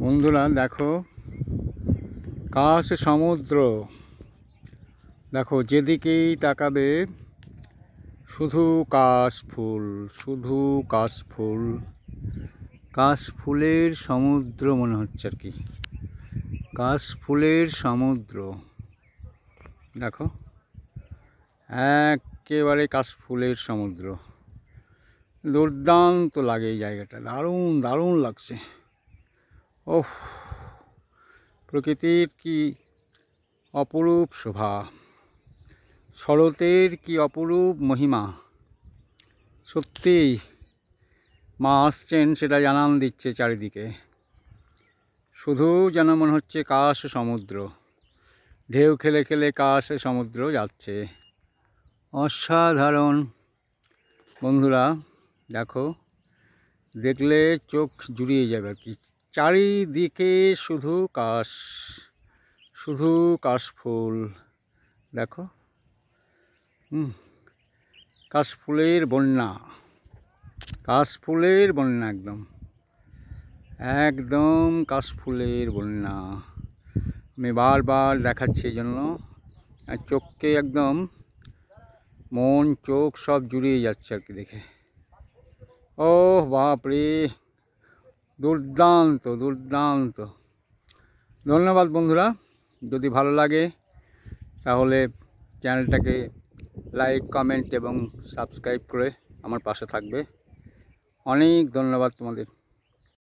বন্ধুরা দেখো, কাশ সমুদ্র। দেখো যেদিকেই তাকাবে শুধু কাশ ফুল, শুধু কাশ ফুল, কাশ ফুলের সমুদ্র মনে হচ্ছে আর কি। কাশ ফুলের সমুদ্র দেখো, একেবারে কাশ ফুলের সমুদ্র। দুর্দান্ত লাগে এই জায়গাটা, দারুণ দারুণ লাগছে। ওহ, প্রকৃতির কি অপরূপ শোভা, শরতের কি অপরূপ মহিমা। সত্যি মা আসছেন সেটা জানান দিচ্ছে চারিদিকে। শুধু যেন মনে হচ্ছে কাশ সমুদ্র, ঢেউ খেলে খেলে কাশ সমুদ্র যাচ্ছে। অসাধারণ বন্ধুরা, দেখো দেখলে চোখ জুড়িয়ে যাবে আর কি। চারিদিকে শুধু কাশ, শুধু কাশফুল। দেখো কাশফুলের বন্যা, কাশফুলের বন্যা, একদম একদম কাশফুলের বন্যা। আমি বারবার দেখাচ্ছি এই জন্য, আর চোখকে একদম মন চোখ সব জুড়িয়ে যাচ্ছে আর কি দেখে। ও বাপরে, দুর্দান্ত দুর্দান্ত। ধন্যবাদ বন্ধুরা, যদি ভালো লাগে তাহলে চ্যানেলটাকে লাইক, কমেন্ট এবং সাবস্ক্রাইব করে আমার পাশে থাকবে। অনেক ধন্যবাদ তোমাদের।